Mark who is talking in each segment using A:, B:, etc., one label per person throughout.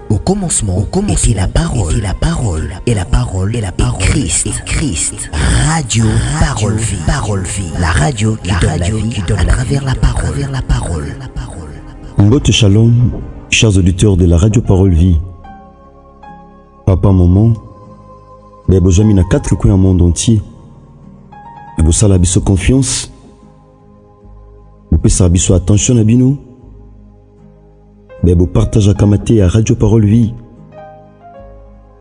A: Au commencement était la parole, et la parole, et la parole, et la parole, Christ. Radio Parole Vie, la radio qui donne la vie à travers la parole.
B: Mbote Shalom, chers auditeurs de la radio Parole Vie. Papa, maman, les besoins na 4 coins au monde entier. Et vous savez la confiance. Vous pouvez savoir attention à bino. Vous partagez à Radio Parole Vie.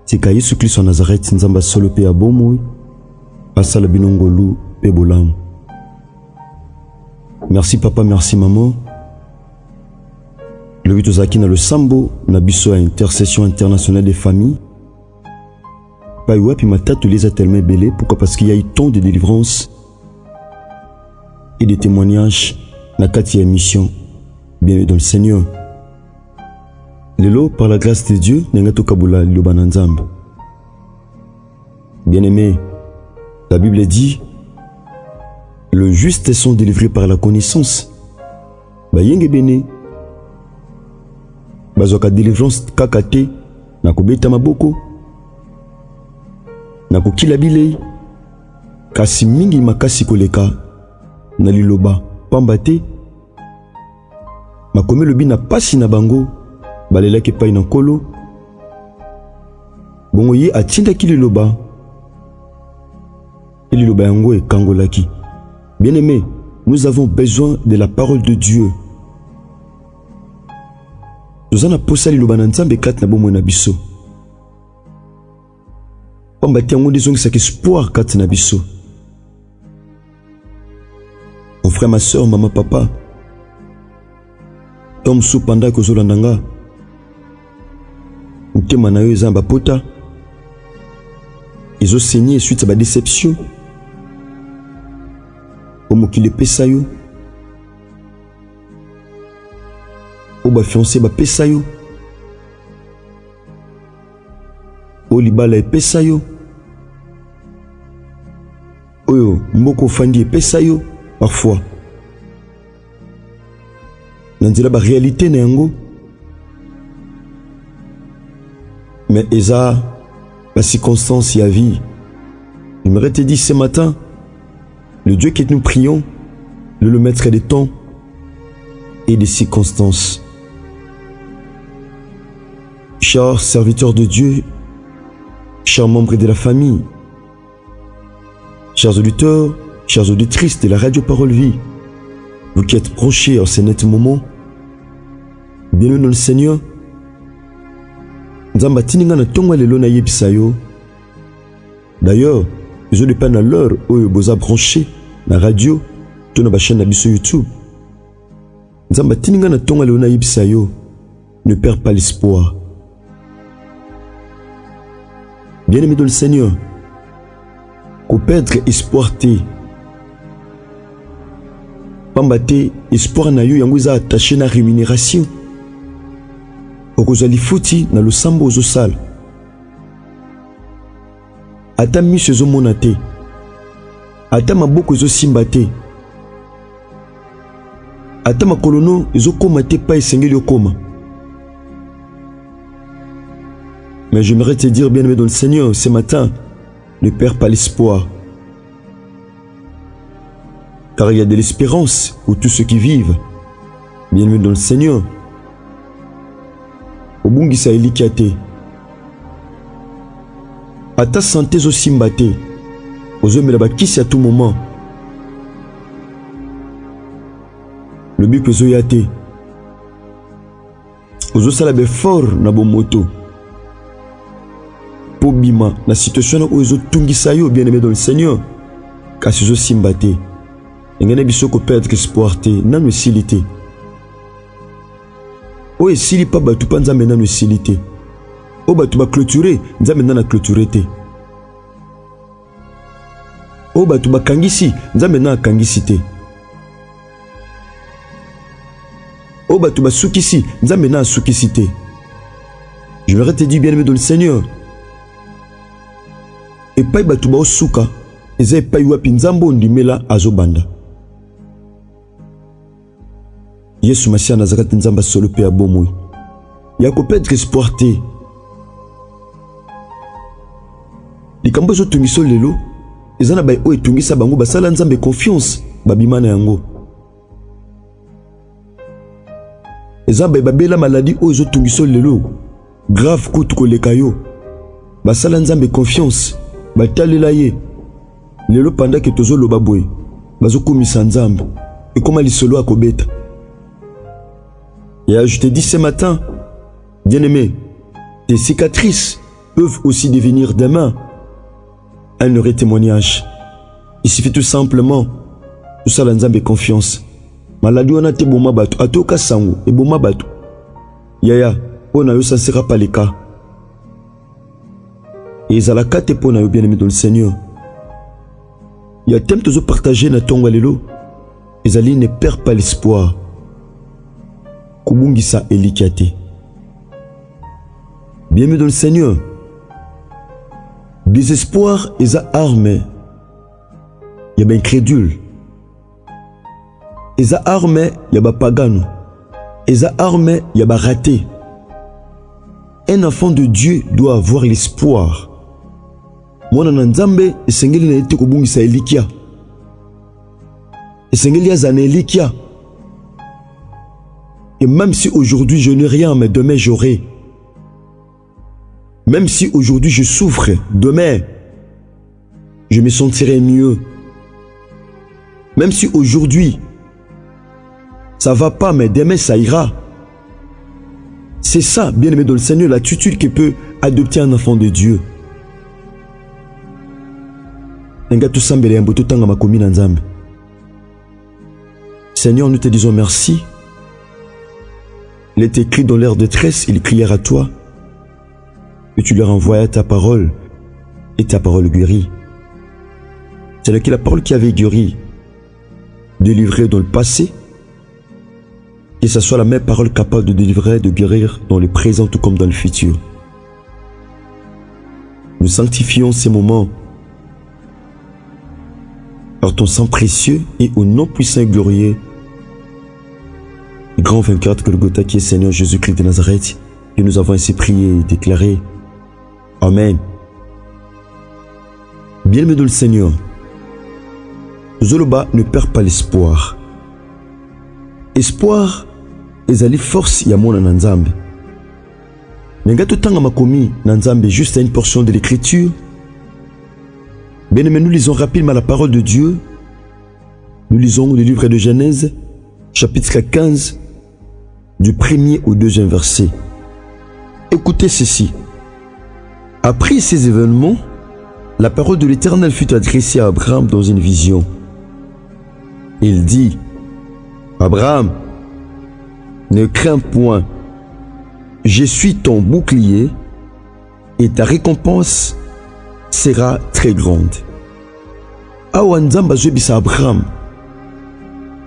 B: C'est que Jésus Christ en Nazareth, Nzamba solo pe abomo, passa la binongolu pe bolam. Merci papa, merci maman. Le 8 Ozaki na le sambo na biso à intercession internationale des familles. Paiwa puis ma tête les a tellement belé. Pourquoi? Parce qu'il y a eu tant de délivrance et de témoignages na 4e émission. Bienvenue dans le Seigneur. Lelo, par la grâce de Dieu, Nengato Kabula Lobananzamb. Bien-aimé, la Bible dit le juste sont délivrés par la connaissance. Bayenge bene. Bazoka délivrance kakate, nakobeta maboko. Nakokila bilei. Kasi mingi makasi koleka. Naliloba pambate. Makome lobi na pasi na bango. Balela ke pai na kolo. Bongo ye atinda ki liloba. Et liloba yango e kangolaki. Bien-aimé, nous avons besoin de la parole de Dieu. Nous en avons posé liloba na nzambe kat na bomo na biso. Pambati yango disons que espoir kat na biso. Mon frère, ma soeur, maman, papa. Tom sou panda ko zolandanga. Mutema na yo ezamba pota. Ils ont saigné suite à la déception. Omo ki le pesa yo. Oba fiancé ba pesa yo. Olibala e pesa yo. Oyo mboko fandi e pesa yo parfois. Nanzila ba réalité na yango. Mais Eza, la circonstance y a vie. J'aimerais te dire ce matin, le Dieu que nous prions, le maître des temps et des circonstances. Chers serviteurs de Dieu, chers membres de la famille, chers auditeurs, chers auditrices de la radio Parole Vie, vous qui êtes prochés en ce net moment, bienvenue dans le Seigneur. Nzamba tininga na tonga lelo na yebisa yo. D'ailleurs, je ne pas na l'heure où boza branché na radio, to na ba chaîne na biso YouTube. Nzamba tininga na tonga lelo na yebisa yo. Ne perds pas l'espoir. Bien-aimé dans le Seigneur, ko perdre espoir te. Pambate espoir na yo yango za attaché na rémunération. Okozali futi na lo sambo ozosala. Ata miso ezomona te. Ata maboko ezosimba te. Ata makolono ezokoma te pa esengeli okoma. Mais j'aimerais te dire, bien-aimé dans le Seigneur, ce matin, ne perds pas l'espoir. Car il y a de l'espérance pour tous ceux qui vivent. Bien-aimé dans le Seigneur. Obungisa elikiate. Ata santé zo simbate. Ozo melaba kisi à tout moment. Le but que zo yate. Ozo salabe fort na bo moto. Po bima na situation na ozo tungisa yo bien-aimé dans le Seigneur. Kasi zo simbate. Ngene biso ko perdre espoir te nanu silité. O esili pa batu pa nzambe nanu esilité. O batu ba clôturer nzambe nanu clôturer te. O batu ba kangisi nzambe nanu kangisi te. O batu ba sukisi nzambe nanu sukisi te. Je voudrais te dire, bien-aimé dans le Seigneur. Et pas batu ba osuka eza pas wapi nzambo ndimela azobanda. Yesu Masia Nazareth nzamba solo pe abomoui. ya kopedre espoir te. Likambo ezotungiso lelo eza na baye oyo etungisa bango basala Nzambe confiance babima na yango. Eza baye babela maladi oyo ezotungiso lelo grave kutu koleka yo basala Nzambe confiance batalela ye lelo pendant que tozoloba boye bazokumisa Nzambe ekoma lisolo akobeta. Et je te dis ce matin, bien-aimé, tes cicatrices peuvent aussi devenir demain un heureux témoignage. Il suffit tout simplement de ça Nzambe confiance. Maladi wana te boma bato atoka sango e boma bato. Yaya, ona yo ça sera pas le cas. Et ezalaka te pona yo bien-aimé dans le Seigneur. Il y a thème de partager na tonga lelo. Ezali ne perd pas l'espoir. Kubungisa elikiate. Bienvenue dans le Seigneur. Désespoir eza arme. Yaba incrédule. Eza arme yaba pagano. Eza arme yaba raté. Un enfant de Dieu doit avoir l'espoir. Mwana na Nzambe esengeli na ete kubungisa elikia. Esengeli azana elikia. Et même si aujourd'hui je n'ai rien, mais demain j'aurai. Même si aujourd'hui je souffre, demain je me sentirai mieux. Même si aujourd'hui ça va pas, mais demain ça ira. C'est ça, bien-aimé dans le Seigneur, l'attitude que peut adopter un enfant de Dieu. Seigneur, nous te disons merci. Il est écrit dans leur détresse, ils crièrent à toi, et tu leur envoyas ta parole, et ta parole guérit. C'est la parole qui avait guéri, délivré dans le passé, que ce soit la même parole capable de délivrer, de guérir dans le présent tout comme dans le futur. Nous sanctifions ces moments par ton sang précieux et au nom puissant et glorieux, grand vainqueur de Golgotha qui est Seigneur Jésus-Christ de Nazareth, et nous avons ainsi prié et déclaré. Amen. Bien-aimé dans le Seigneur, Zoloba ne perd pas l'espoir. Espoir ezali force ya mona na Nzambe. Nenga totanga makomi na Nzambe juste à une portion de l'écriture. Bien-aimé, nous lisons rapidement la parole de Dieu. Nous lisons le livre de Genèse, chapitre 15, du 1er au 2e verset. Écoutez ceci. Après ces événements, la parole de l'Éternel fut adressée à Abraham dans une vision. Il dit, Abraham, ne crains point, je suis ton bouclier et ta récompense sera très grande. Awa Nzamba zobisa Abraham.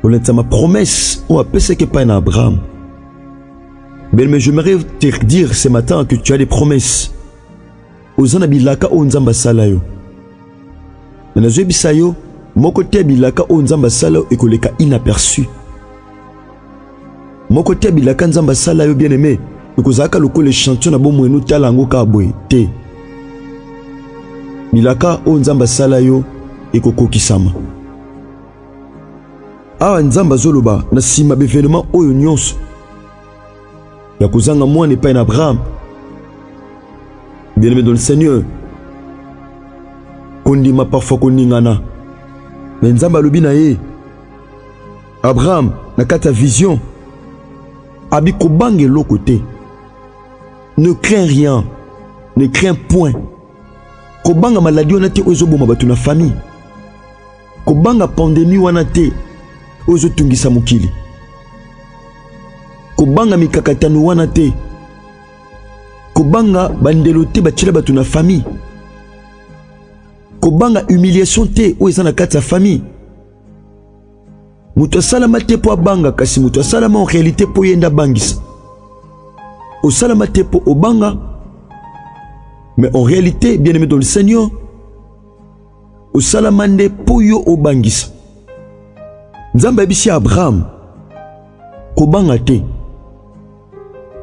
B: Olenta ma promesse ou apese que pas en Abraham. Mais j'aimerais te dire ce matin que tu as des promesses. Ozana bilaka o Nzamba salayo. Mais zobisa yo moko te bilaka o Nzamba salayo ekoleka inaperçu. Moko te bilaka Nzamba salayo bien-aimé. Ekozaka loko le champion na bomo enu talango ka boy te. Bilaka o Nzamba salayo ekokokisama. Awa Nzamba zoloba na sima bevenema oyo nyonso ya kozanga mwana epai na Abraham. Bien-aimé dans le Seigneur, kondima parfois koningana, mais Nzamba alobi na ye Abraham na kata vision abi kobange loko te. Ne crains rien, ne crains point. Kobanga maladi wana te ozo boma batu na famille. Kobanga pandémie wana te ozo tungisa mokili. Kobanga mikakatano wana te. Kobanga bandelo te batila batu na famille. Kobanga humiliation te ozo na kati ya famille. Mutu salama te po abanga kasi mutu salama en réalité po yenda bangisa. O salama te po obanga. Mais en réalité, bien-aimé dans le Seigneur, au salamande poyo obangisa. Nzamba bisi Abraham kobanga te.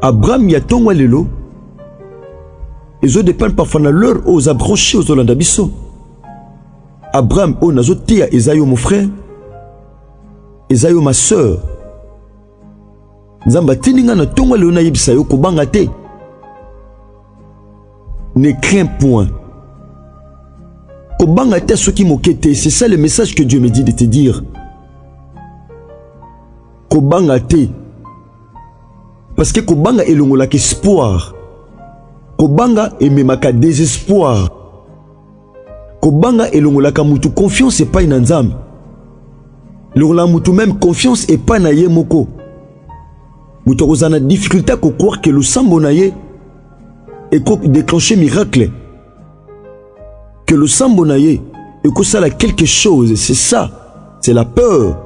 B: Abraham ya tongo lelo ezo dépend parfois na l'heure aux abrochés aux Olanda biso. Abraham o nazo tia ezayo mon frère, ezayo ma sœur. Nzamba tininga na tongo lelo na yebisa yo kobanga te. Ne crains point. Kobanga te soki mokete, c'est ça le message que Dieu me dit de te dire. Kobanga te. Parce que kobanga elongolaka espoir. Kobanga ememaka désespoir. Kobanga elongolaka mutu confiance epai na Nzambe. Longola mutu même confiance epai na ye moko. Mutu akozana difficulté à croire que le sambo na ye eko déclencher miracle. Que le sambo na ye eko sala quelque chose, c'est ça. C'est la peur.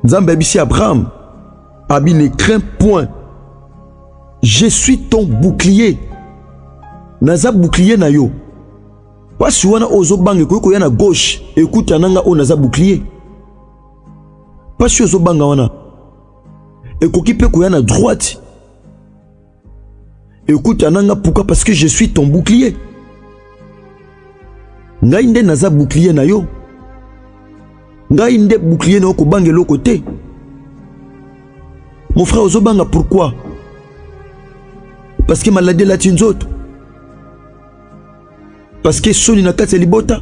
B: Nzambe abisi Abraham. Abi ne crains point. Je suis ton bouclier. Naza bouclier na yo. Pasi wana ozo bange ko yana gauche. Écoute ananga o naza bouclier. Pasi ozo banga wana. Ekoki pe ko yana droite. Écoute ananga pourquoi? Parce que je suis ton bouclier. Ngai nde naza bouclier na yo. Ngai nde bouclier na ko bange lo côté. Mon frère Ozobanga, pourquoi? Parce que maladie la tinzoto. Parce que soni na kati libota.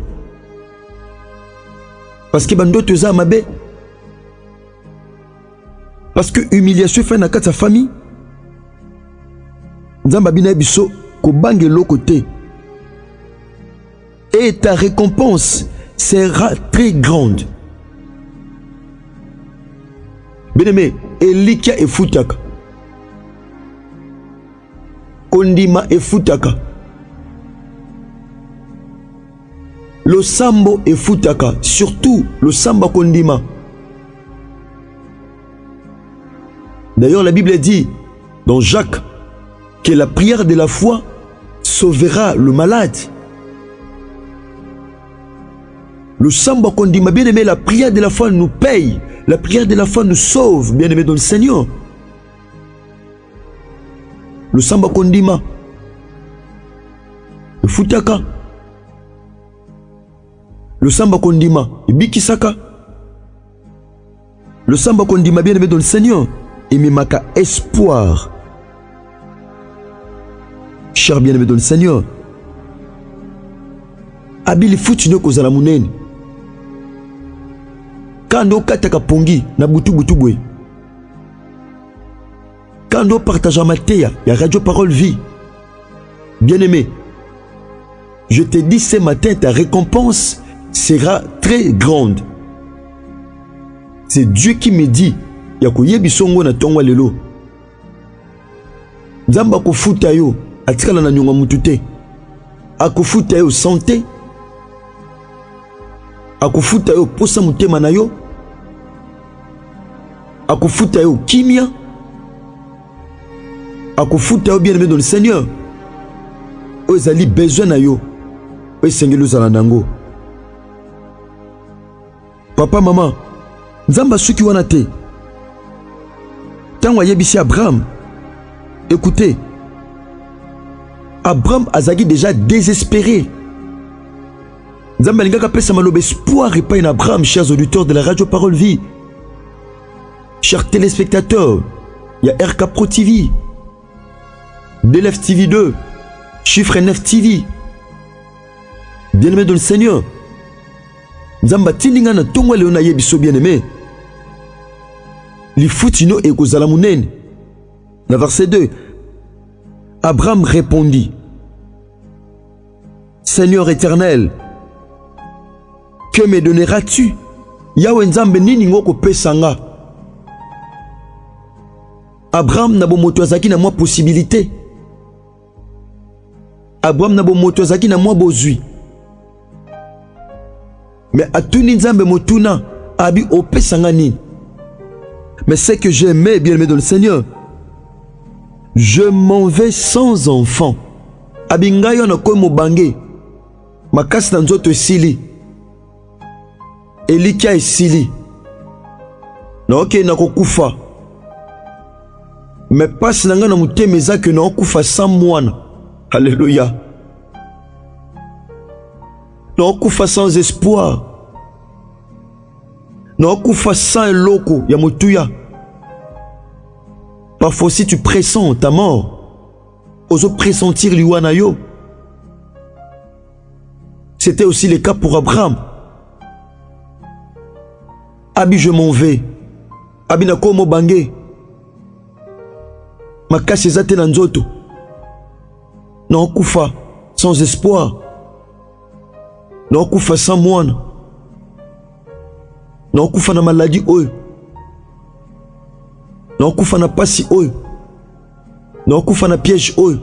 B: Parce que bandoto za mabe. Parce que humiliation fait na kati sa famille. Nzamba bina biso ko bange lo côté. Et ta récompense sera très grande. Bien-aimé, Elikia et Futaka. Kondima et Futaka. Le sambo et Futaka. Surtout le samba Kondima. D'ailleurs, la Bible dit dans Jacques que la prière de la foi sauvera le malade. Le samba Kondima, bien aimé, la prière de la foi nous paye. La prière de la foi nous sauve, bien aimé dans le Seigneur. Le samba Kondima. Le Futaka. Le samba Kondima. Et Bikisaka. Le samba Kondima, bien aimé dans le Seigneur. Et Mimaka espoir. Cher bien aimé dans le Seigneur. Abili Futino Kozala Munene. Quand kataka pongi na butu bwe. Quand on partage matéa, il y a Radio Parole Vie. Bien-aimé, je te dis ce matin, ta récompense sera très grande. C'est Dieu qui me dit, yakoye bisongo na tongwa lelo. Nzamba ko futa yo, atikala na nyonga mutute. Akofuta yo santé. Akofuta yo posa mutema na yo. Akofuta yo kimia. Akofuta yo bien-aimé dans le Seigneur. Ozali besoin na yo. Sengelo zalandango. Papa, maman, Nzamba suki wana te. Tango yebisi Abraham. Écoutez. Abraham azagi déjà désespéré. Nzamba lingaka pesa malobe espoir et pas en Abraham, chers auditeurs de la Radio Parole Vie. Chers téléspectateurs, il y a RK Pro TV, DLF TV 2, Chiffre 9 TV. Bien-aimé dans le Seigneur. Nzamba tininga na tongwa leona yebiso bien-aimé. Li futino e kozala munene. Na verset 2. Abraham répondit. Seigneur éternel, que me donneras-tu? Yahweh Nzambe nini ngoko pesanga? Abraham n'a moto azaki na moi possibilité. Abraham n'a moto azaki na moi bozui. Mais atuni Nzambe motuna abi opesanga nini? Mais c'est que j'aimais bien aimé dans le Seigneur. Je m'en vais sans enfant. Abi ngayo na ko mobange. Makasi na nzoto esili. Elikia esili. Na oke na kokufa. Mais passe nanga na mutema eza que na okufa sans mwana. Alléluia. Na okufa sans espoir. Na okufa sans eloko ya mutuya. Parfois si tu pressens ta mort, oso pressentir liwana yo. C'était aussi le cas pour Abraham. Abi je m'en vais. Abi na komo bangé. Makasi ezate na nzoto. Na okufa sans espoir. Na okufa sans mwana. Na okufa na maladie oyo. Na okufa na pasi oyo. Na okufa na piège oyo.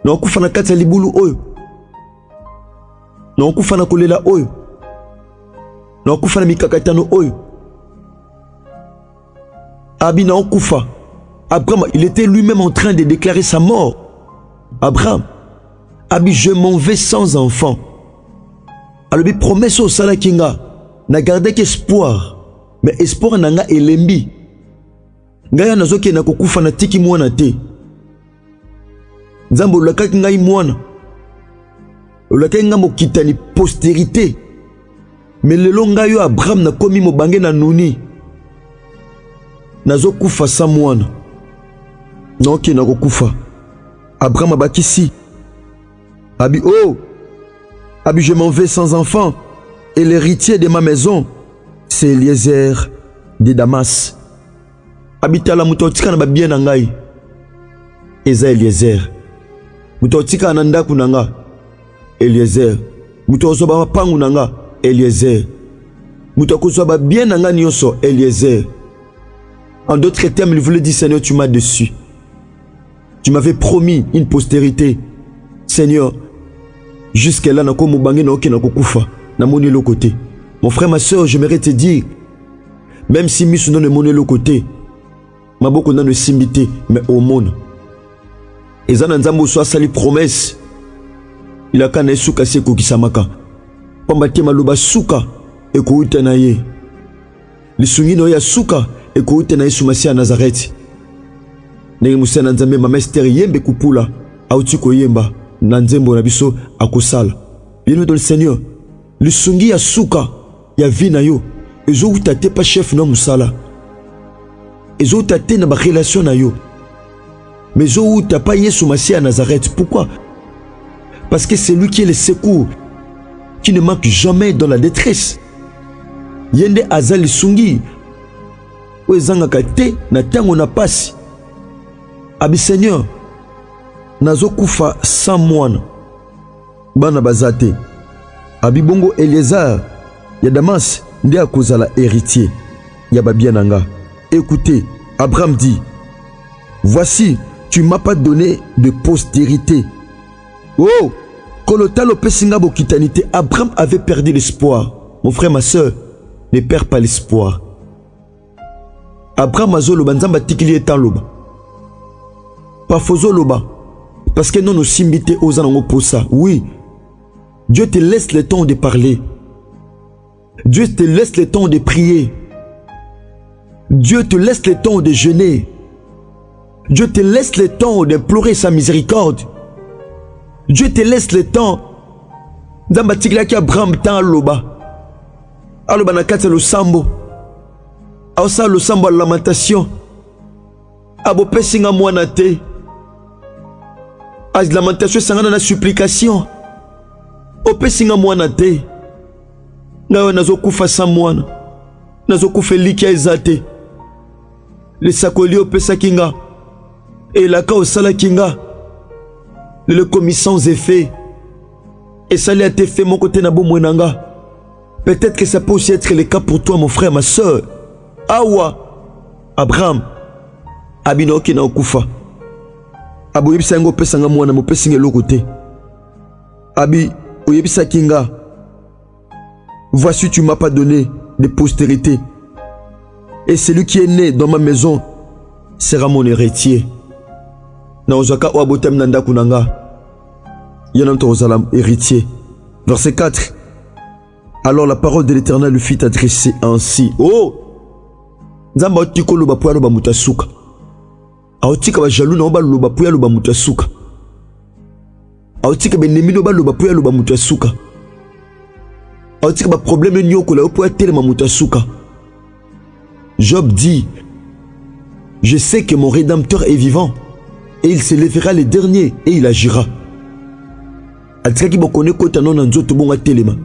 B: Na okufa na kati ya libulu oyo. Na okufa na kolela oyo. Na okufa na mikakatano oyo. Abi na okufa. Abraham, il était lui-même en train de déclarer sa mort. Abraham, Abi, je m'en vais sans enfant. Alors, il promesse au Salakinga, n'a gardé qu'espoir. Mais espoir n'a pas elembi. Ngaya nazoki na kokufa na tiki mwana te. Nzambo lakaki ngai mwana. Olakaki nga mokitani postérité. Mais lelo ngai yo Abraham na komi mobange na nuni. Nazo kufa sa mwana. Non ki na kokufa. Abraham abakisi. Abi oh. Abi je m'en vais sans enfant. Et l'héritier de ma maison, c'est Eliezer de Damas. Habita la mutotika na babien na ngai. Eza Eliezer. Mutotika na ndaku na nga. Eliezer. Mutozoba mapangu na nga. Eliezer. Mutozoba babien na nga nyonso. Eliezer. En d'autres termes, il voulait dire Seigneur, tu m'as déçu. Tu m'avais promis une postérité. Seigneur, jusqu'à là, nako mubange na oke na kokufa. Na moni le côté. Mon frère, ma soeur, j'aimerais te dire, même si misu non ne moni le côté, ma boko na ne simbité, mais au monde. Et zana nzambo soit sali promesse. Il a kana suka se kokisamaka. Pamba te maluba suka e ko utana ye. Lisungi no ya suka e ko utana Yesu Masia Nazareth. Nenge musena nzambe ma mystère yembe kupula auti ko yemba na nzembo na biso akosala. Bien-aimé dans le Seigneur, lisungi ya suka ya vina yo ezo utate pa chef na musala. Ezo utate na ba relation na yo. Mais ezo uta pa Yesu Masia Nazareth. Pourquoi? Parce que c'est lui qui est le secours, qui ne manque jamais dans la détresse. Yende azali sungi wezanga kate na tango na pasi. Abi Seigneur, nazo kufa sans mwana. Bana bazate. Abi bongo Eliezer ya Damas ndi akozala héritier ya babia nanga. Écoutez, Abraham dit, voici, tu m'as pas donné de postérité. Oh, kolotalo pesinga bokitanité. Abraham avait perdu l'espoir. Mon frère, ma soeur, ne perds pas l'espoir. Abraham azolo banzamba tikili etan loba. Parfois loba. Parce que non nous simbité aux anango pour ça. Oui. Dieu te laisse le temps de parler. Dieu te laisse le temps de prier. Dieu te laisse le temps de jeûner. Dieu te laisse le temps d'implorer sa miséricorde. Dieu te laisse le temps. Nzamba tikila ki Abraham tan loba. Aloba na kati lo sambo. Aosa lo sambo la lamentation. Abo pesinga mwana te. As lamentation sangana na supplication. O pesinga mwana te. Ngawe nazo kufa sa mwana. Nazo kufa likia ezate. Le sakoli o pesa kinga. Et la ka osala kinga. Le commis sans effet. Et ça a été fait mon côté na bomwenanga. Peut-être que ça peut aussi être le cas pour toi, mon frère, ma soeur. Awa. Abraham. Abino ki na okufa. Abu yebisa ngo pesa nga mwana mo pesinga lokote. Abi oyebisa kinga. Voici tu m'as pas donné de postérité. Et celui qui est né dans ma maison sera mon héritier. Na ozaka o abotem nanda kunanga. Yanam to ozalam héritier. Verset 4. Alors la parole de l'Éternel lui fit adresser ainsi. Oh! Nzamba tikolo ba poalo ba mutasuka. aotika ba jaloux na ba loba puya loba mutu suka aotika benemi no ba loba puya loba mutu suka aotika ba problème nyoko la puya telema mutu suka. Job dit: je sais que mon rédempteur est vivant et il se lèvera le dernier et il agira. Atikaki bokone kota non na nzoto bonga telema.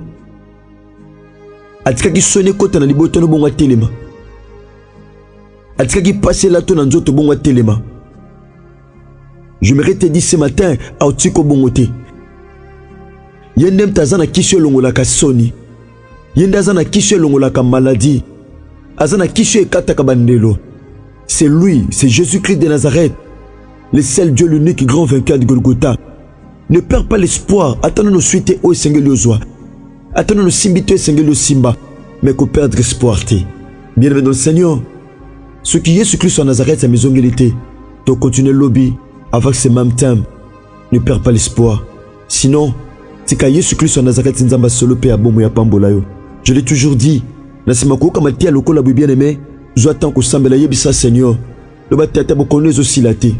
B: Atikaki sone kota na liboto no bonga telema. Atikaki passer la to na nzoto bonga telema. Je me te dit ce matin a otiko bongote. Yendem tazana kisho longola ka soni. Yendazana kisho longola ka maladie. Azana kisho ekata ka bandelo. C'est lui, c'est Jésus-Christ de Nazareth, le seul Dieu, l'unique grand vainqueur de Golgotha. Ne perds pas l'espoir. Attendons nos suites au Seigneur Lozwa. Attendons nos simbito au Seigneur le Simba. Mais qu'on perdre espoir. Bienvenue dans le Seigneur. Ce qui est Jésus-Christ en Nazareth, sa maison guérité. Donc continue le lobby avec ce même thème. Ne perds pas l'espoir. Sinon, c'est qu'à Jésus-Christ en Nazareth, Nzamba solo pe abomo ya pambolayo. Je l'ai toujours dit. Nasimako kamati ya lokola bien aimé. J'attends que Sambela yebisa Seigneur. Le batata boko nezo silate.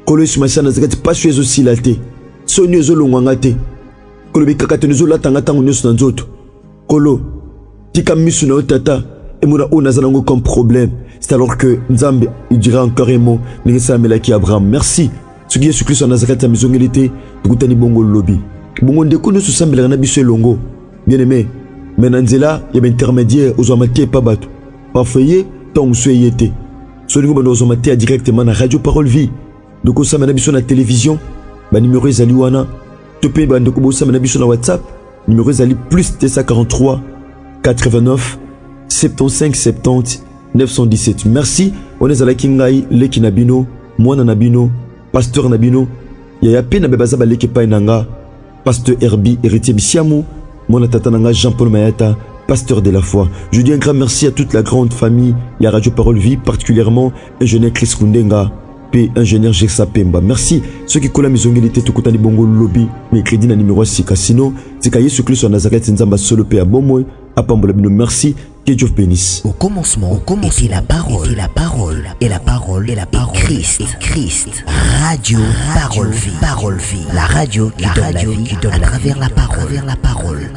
B: Kolo isumasa Nazareth pas suezo silate. Sonyo zo longwangate. Kolo bikakate nezo latanga tango nyoso na nzoto. Kolo tika misu na otata emuna o nazalango comme problème. C'est alors que Nzambe il dira encore un mot n'ingesa melaki Abraham. Merci. Ce qui est Jésus Christ en Nazareth sa maison ngélité tukutani bongo lobby. Bongo ndeko no Sambela na biso longo. Bien-aimé. Menanzela ya intermédiaire aux amaté pas bato. Parfait tant que soyez été. Ce niveau nous avons été directement à Radio Parole Vie. Donc on s'est mis sur la télévision. Bah numéro est aliwana. Tu peux bah donc on s'est mis sur la WhatsApp. Numéro est ali plus 243 89 75 70 917. Merci. On est à la Kingai Leki Nabino, moi Nabino, Pasteur Nabino. Yaya Pena Bebaza Baleke Painanga, Pasteur Herbie Héritier Bissiamou, mon tatananga Jean-Paul Mayata. Pasteur de la foi. Je dis un grand merci à toute la grande famille, la Radio Parole Vie, particulièrement ingénieur Chris Kundenga, puis ingénieur Jexa Pemba. Merci. Ceux qui collent à mes ongles étaient tout côté bongo lobby, mes crédits na numéro 6 casino, c'est qu'à Yesu Christ en Nazareth, Nzamba solo pe à Bomoy, à Pambolabino. Merci. Que Dieu bénisse.
A: Au commencement, était la parole, et la parole, et la parole, et la parole, Christ. Radio Parole Vie, la radio qui donne la vie, à travers la parole.